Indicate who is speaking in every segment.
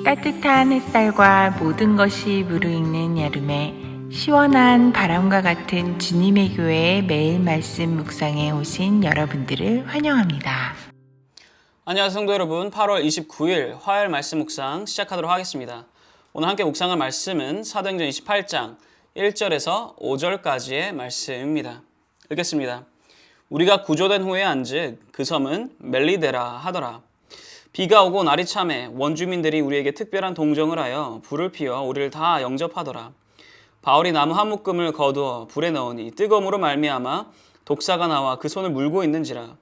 Speaker 1: 따뜻한 햇살과 모든 것이 무르익는 여름에 시원한 바람과 같은 주님의 교회의 매일 말씀 묵상에 오신 여러분들을 환영합니다.
Speaker 2: 안녕하세요 성도 여러분. 8월 29일 화요일 말씀 묵상 시작하도록 하겠습니다. 오늘 함께 묵상할 말씀은 사도행전 28장 1절에서 5절까지의 말씀입니다. 읽겠습니다. 우리가 구조된 후에 안즉 그 섬은 멜리데라 하더라. 비가 오고 날이 참해 원주민들이 우리에게 특별한 동정을 하여 불을 피워 우리를 다 영접하더라. 바울이 나무 한 묶음을 거두어 불에 넣으니 뜨거움으로 말미암아 독사가 나와 그 손을 물고 있는지라.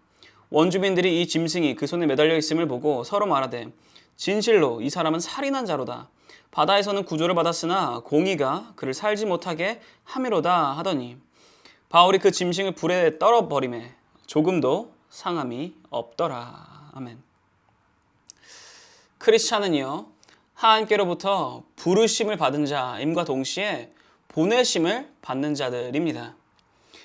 Speaker 2: 원주민들이 이 짐승이 그 손에 매달려 있음을 보고 서로 말하되 진실로 이 사람은 살인한 자로다. 바다에서는 구조를 받았으나 공의가 그를 살지 못하게 함이로다 하더니 바울이 그 짐승을 불에 떨어버리매 조금도 상함이 없더라. 아멘. 크리스찬은요, 하나님께로부터 부르심을 받은 자임과 동시에 보내심을 받는 자들입니다.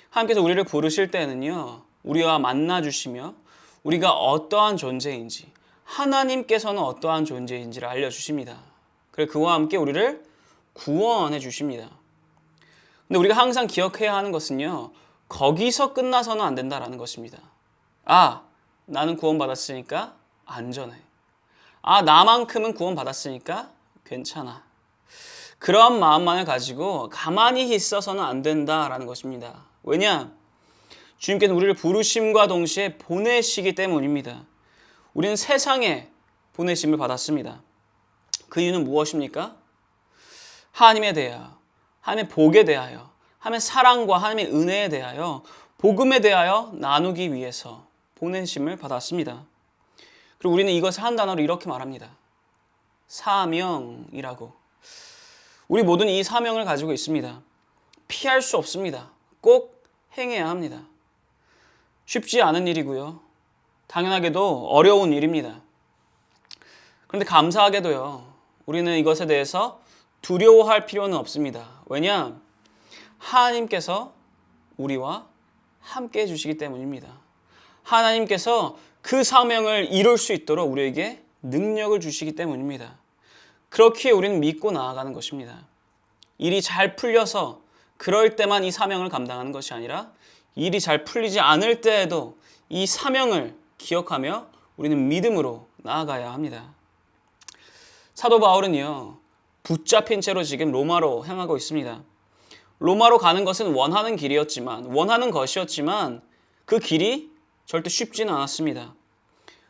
Speaker 2: 하나님께서 우리를 부르실 때에는요, 우리와 만나주시며 우리가 어떠한 존재인지, 하나님께서는 어떠한 존재인지를 알려주십니다. 그리고 그와 함께 우리를 구원해 주십니다. 근데 우리가 항상 기억해야 하는 것은요, 거기서 끝나서는 안 된다라는 것입니다. 아, 나는 구원받았으니까 안전해. 아, 나만큼은 구원받았으니까 괜찮아. 그런 마음만을 가지고 가만히 있어서는 안 된다라는 것입니다. 왜냐? 주님께서 우리를 부르심과 동시에 보내시기 때문입니다. 우리는 세상에 보내심을 받았습니다. 그 이유는 무엇입니까? 하나님에 대하여, 하나님의 복에 대하여, 하나님의 사랑과 하나님의 은혜에 대하여, 복음에 대하여 나누기 위해서 보내심을 받았습니다. 그리고 우리는 이것을 한 단어로 이렇게 말합니다. 사명이라고. 우리 모두는 이 사명을 가지고 있습니다. 피할 수 없습니다. 꼭 행해야 합니다. 쉽지 않은 일이고요. 당연하게도 어려운 일입니다. 그런데 감사하게도요, 우리는 이것에 대해서 두려워할 필요는 없습니다. 왜냐? 하나님께서 우리와 함께 해주시기 때문입니다. 하나님께서 그 사명을 이룰 수 있도록 우리에게 능력을 주시기 때문입니다. 그렇기에 우리는 믿고 나아가는 것입니다. 일이 잘 풀려서 그럴 때만 이 사명을 감당하는 것이 아니라 일이 잘 풀리지 않을 때에도 이 사명을 기억하며 우리는 믿음으로 나아가야 합니다. 사도 바울은요, 붙잡힌 채로 지금 로마로 향하고 있습니다. 로마로 가는 것은 원하는 것이었지만 그 길이 절대 쉽지는 않았습니다.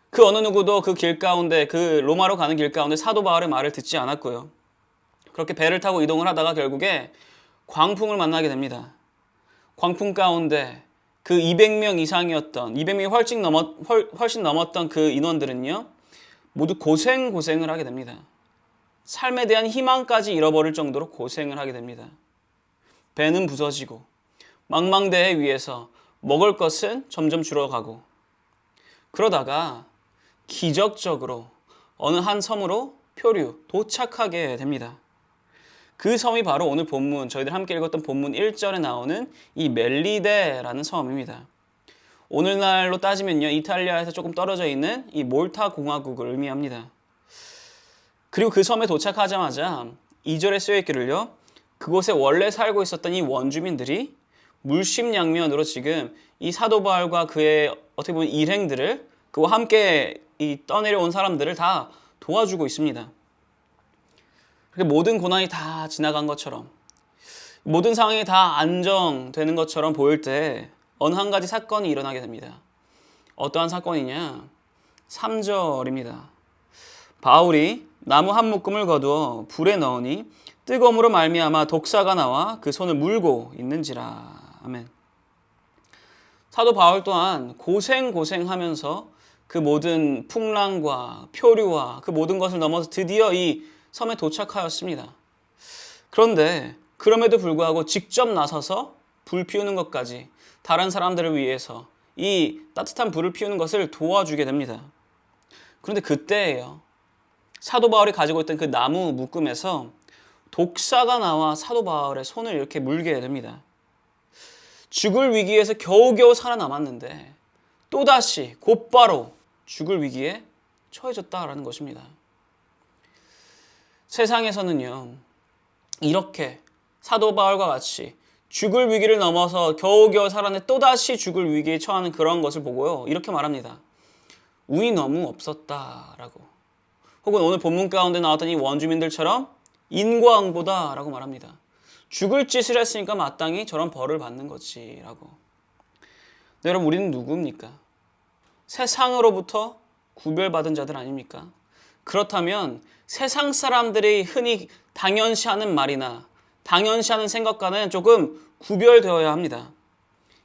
Speaker 2: 그 어느 누구도 그 길 가운데, 그 로마로 가는 길 가운데 사도 바울의 말을 듣지 않았고요. 그렇게 배를 타고 이동을 하다가 결국에 광풍을 만나게 됩니다. 광풍 가운데 그 200명 이상이었던, 200명이 훨씬 넘었던 그 인원들은요, 모두 고생을 하게 됩니다. 삶에 대한 희망까지 잃어버릴 정도로 고생을 하게 됩니다. 배는 부서지고 망망대해 위에서 먹을 것은 점점 줄어가고, 그러다가 기적적으로 어느 한 섬으로 도착하게 됩니다. 그 섬이 바로 오늘 본문, 저희들 함께 읽었던 본문 1절에 나오는 이 멜리데라는 섬입니다. 오늘날로 따지면요, 이탈리아에서 조금 떨어져 있는 이 몰타 공화국을 의미합니다. 그리고 그 섬에 도착하자마자 2절에 쓰여있기를요, 그곳에 원래 살고 있었던 이 원주민들이 물심양면으로 지금 이 사도 바울과 그의 어떻게 보면 일행들을, 그와 함께 이 떠내려온 사람들을 다 도와주고 있습니다. 그렇게 모든 고난이 다 지나간 것처럼, 모든 상황이 다 안정되는 것처럼 보일 때 어느 한 가지 사건이 일어나게 됩니다. 어떠한 사건이냐? 3절입니다. 바울이 나무 한 묶음을 거두어 불에 넣으니 뜨거움으로 말미암아 독사가 나와 그 손을 물고 있는지라. 아멘. 사도 바울 또한 고생하면서 그 모든 풍랑과 표류와 그 모든 것을 넘어서 드디어 이 섬에 도착하였습니다. 그런데 그럼에도 불구하고 직접 나서서 불 피우는 것까지, 다른 사람들을 위해서 이 따뜻한 불을 피우는 것을 도와주게 됩니다. 그런데 그때예요, 사도 바울이 가지고 있던 그 나무 묶음에서 독사가 나와 사도 바울의 손을 이렇게 물게 됩니다. 죽을 위기에서 겨우겨우 살아남았는데 또다시 곧바로 죽을 위기에 처해졌다라는 것입니다. 세상에서는요, 이렇게 사도 바울과 같이 죽을 위기를 넘어서 겨우겨우 살아내 또다시 죽을 위기에 처하는 그런 것을 보고요, 이렇게 말합니다. 운이 너무 없었다라고. 혹은 오늘 본문 가운데 나왔던 이 원주민들처럼 인과응보다라고 말합니다. 죽을 짓을 했으니까 마땅히 저런 벌을 받는 거지라고. 네, 여러분, 우리는 누구입니까? 세상으로부터 구별받은 자들 아닙니까? 그렇다면 세상 사람들이 흔히 당연시하는 말이나 당연시하는 생각과는 조금 구별되어야 합니다.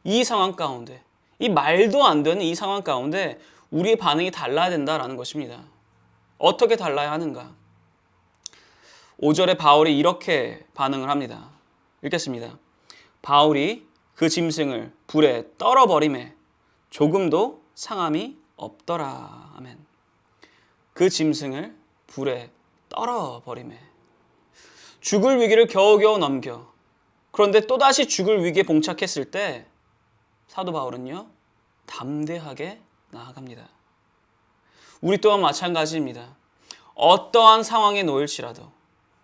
Speaker 2: 이 상황 가운데, 이 말도 안 되는 이 상황 가운데 우리의 반응이 달라야 된다라는 것입니다. 어떻게 달라야 하는가? 5절에 바울이 이렇게 반응을 합니다. 읽겠습니다. 바울이 그 짐승을 불에 떨어버리매 조금도 상함이 없더라. 아멘. 그 짐승을 불에 떨어버리매. 죽을 위기를 겨우겨우 넘겨. 그런데 또다시 죽을 위기에 봉착했을 때 사도 바울은요, 담대하게 나아갑니다. 우리 또한 마찬가지입니다. 어떠한 상황에 놓일지라도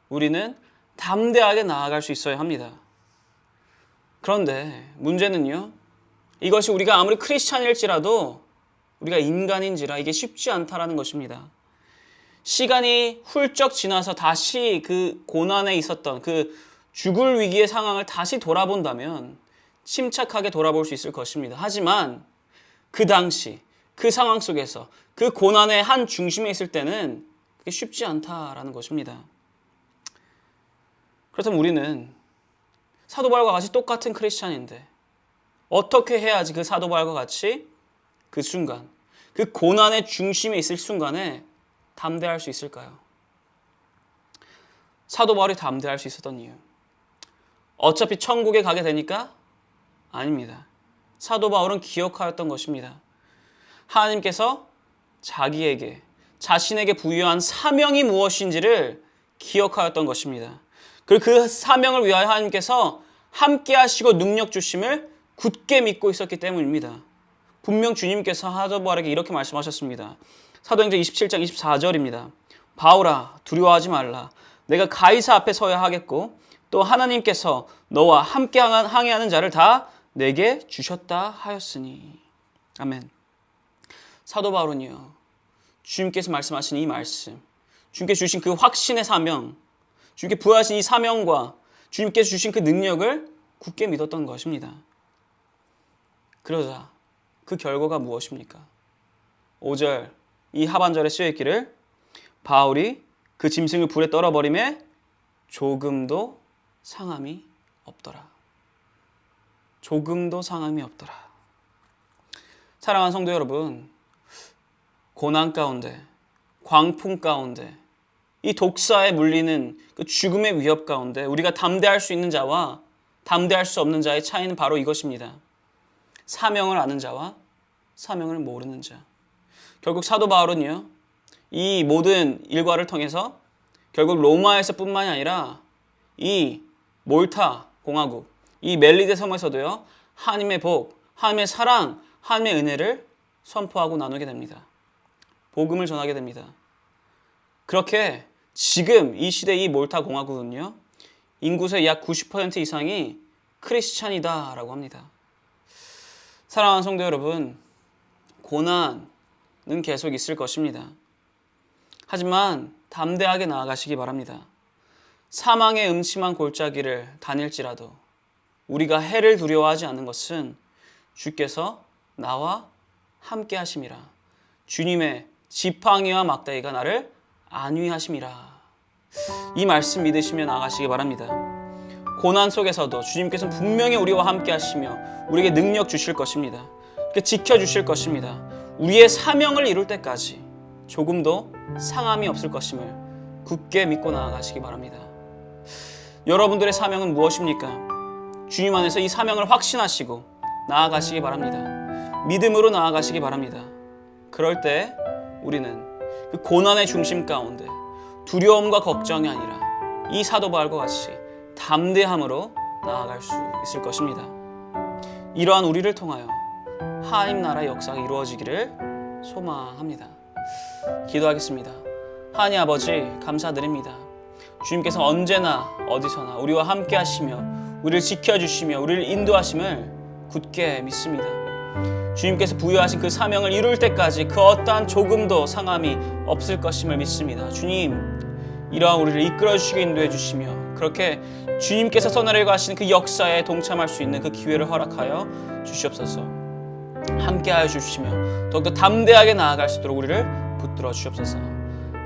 Speaker 2: 우리는 담대하게 나아갈 수 있어야 합니다. 그런데 문제는요, 이것이 우리가 아무리 크리스찬일지라도 우리가 인간인지라 이게 쉽지 않다라는 것입니다. 시간이 훌쩍 지나서 다시 그 고난에 있었던 그 죽을 위기의 상황을 다시 돌아본다면 침착하게 돌아볼 수 있을 것입니다. 하지만 그 당시 그 상황 속에서 그 고난의 한 중심에 있을 때는 그게 쉽지 않다라는 것입니다. 그렇다면 우리는 사도 바울과 같이 똑같은 크리스찬인데 어떻게 해야지 그 사도 바울과 같이 그 순간, 그 고난의 중심에 있을 순간에 담대할 수 있을까요? 사도 바울이 담대할 수 있었던 이유, 어차피 천국에 가게 되니까? 아닙니다. 사도 바울은 기억하였던 것입니다. 하나님께서 자신에게 부여한 사명이 무엇인지를 기억하였던 것입니다. 그리고 그 사명을 위하여 하나님께서 함께 하시고 능력 주심을 굳게 믿고 있었기 때문입니다. 분명 주님께서 사도 바울에게 이렇게 말씀하셨습니다. 사도행전 27장 24절입니다. 바울아, 두려워하지 말라. 내가 가이사 앞에 서야 하겠고 또 하나님께서 너와 함께 항해하는 자를 다 내게 주셨다 하였으니. 아멘. 사도 바울은요, 주님께서 말씀하신 이 말씀, 주님께서 주신 그 확신의 사명, 주님께 부여하신 이 사명과 주님께서 주신 그 능력을 굳게 믿었던 것입니다. 그러자 그 결과가 무엇입니까? 5절 이 하반절에 쓰여있기를 바울이 그 짐승을 불에 떨어버리매 조금도 상함이 없더라. 조금도 상함이 없더라. 사랑하는 성도 여러분, 고난 가운데, 광풍 가운데, 이 독사에 물리는 그 죽음의 위협 가운데 우리가 담대할 수 있는 자와 담대할 수 없는 자의 차이는 바로 이것입니다. 사명을 아는 자와 사명을 모르는 자. 결국 사도 바울은요, 이 모든 일과를 통해서 결국 로마에서 뿐만이 아니라 이 몰타 공화국, 이 멜리데 섬에서도요, 하나님의 복, 하나님의 사랑, 하나님의 은혜를 선포하고 나누게 됩니다. 복음을 전하게 됩니다. 그렇게 지금 이 시대 이 몰타 공화국은요, 인구수의 약 90% 이상이 크리스찬이다라고 합니다. 사랑하는 성도 여러분, 고난은 계속 있을 것입니다. 하지만 담대하게 나아가시기 바랍니다. 사망의 음침한 골짜기를 다닐지라도 우리가 해를 두려워하지 않는 것은 주께서 나와 함께 하심이라. 주님의 지팡이와 막대기가 나를 안위하심이라. 이 말씀 믿으시며 나아가시기 바랍니다. 고난 속에서도 주님께서는 분명히 우리와 함께 하시며 우리에게 능력 주실 것입니다. 지켜주실 것입니다. 우리의 사명을 이룰 때까지 조금도 상함이 없을 것임을 굳게 믿고 나아가시기 바랍니다. 여러분들의 사명은 무엇입니까? 주님 안에서 이 사명을 확신하시고 나아가시기 바랍니다. 믿음으로 나아가시기 바랍니다. 그럴 때 우리는 그 고난의 중심 가운데 두려움과 걱정이 아니라 이 사도 바울과 같이 담대함으로 나아갈 수 있을 것입니다. 이러한 우리를 통하여 하나님 나라의 역사가 이루어지기를 소망합니다. 기도하겠습니다. 하나님 아버지, 감사드립니다. 주님께서 언제나 어디서나 우리와 함께 하시며 우리를 지켜주시며 우리를 인도하심을 굳게 믿습니다. 주님께서 부여하신 그 사명을 이룰 때까지 그 어떠한 조금도 상함이 없을 것임을 믿습니다. 주님, 이러한 우리를 이끌어 주시고 인도해 주시며 그렇게 주님께서 선하려고 하시는 그 역사에 동참할 수 있는 그 기회를 허락하여 주시옵소서. 함께하여 주시며 더욱더 담대하게 나아갈 수 있도록 우리를 붙들어 주시옵소서.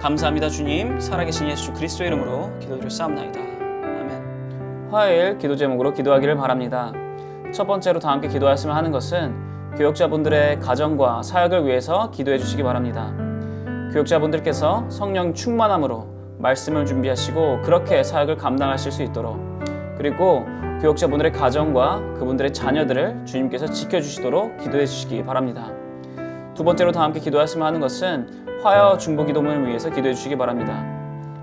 Speaker 2: 감사합니다. 주님, 살아계신 예수 그리스도의 이름으로 기도드렸사옵나이다. 아멘. 화요일 기도 제목으로 기도하기를 바랍니다. 첫 번째로 다 함께 기도하였으면 하는 것은 교역자분들의 가정과 사역을 위해서 기도해 주시기 바랍니다. 교역자분들께서 성령 충만함으로 말씀을 준비하시고 그렇게 사역을 감당하실 수 있도록, 그리고 교역자분들의 가정과 그분들의 자녀들을 주님께서 지켜주시도록 기도해 주시기 바랍니다. 두 번째로 다 함께 기도하였으면 하는 것은 화요 중보기도 모임을 위해서 기도해 주시기 바랍니다.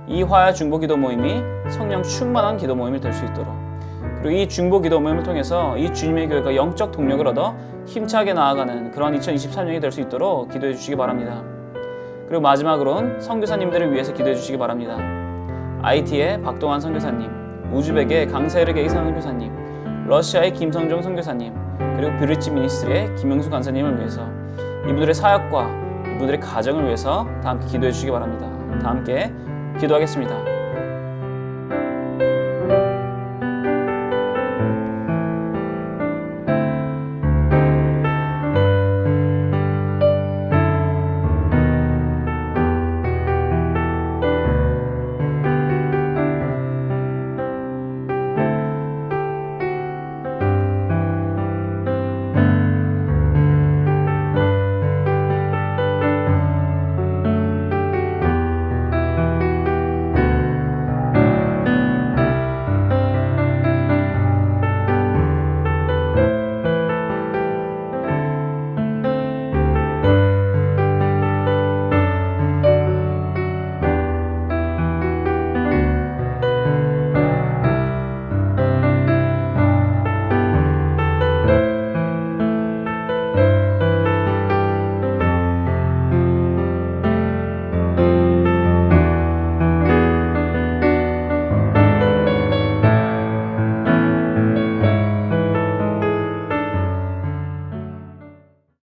Speaker 2: 이 화요 중보기도 모임이 성령 충만한 기도 모임이 될 수 있도록, 그리고 이 중보기도 모임을 통해서 이 주님의 교회가 영적 동력을 얻어 힘차게 나아가는 그런 2023년이 될 수 있도록 기도해 주시기 바랍니다. 그리고 마지막으로는 선교사님들을 위해서 기도해 주시기 바랍니다. IT의 박동환 선교사님, 우즈벡의 강세르게이 선교사님, 러시아의 김성종 선교사님, 그리고 브릿지 미니스트리의 김용수 간사님을 위해서, 이분들의 사역과 이분들의 가정을 위해서 다 함께 기도해 주시기 바랍니다. 다 함께 기도하겠습니다.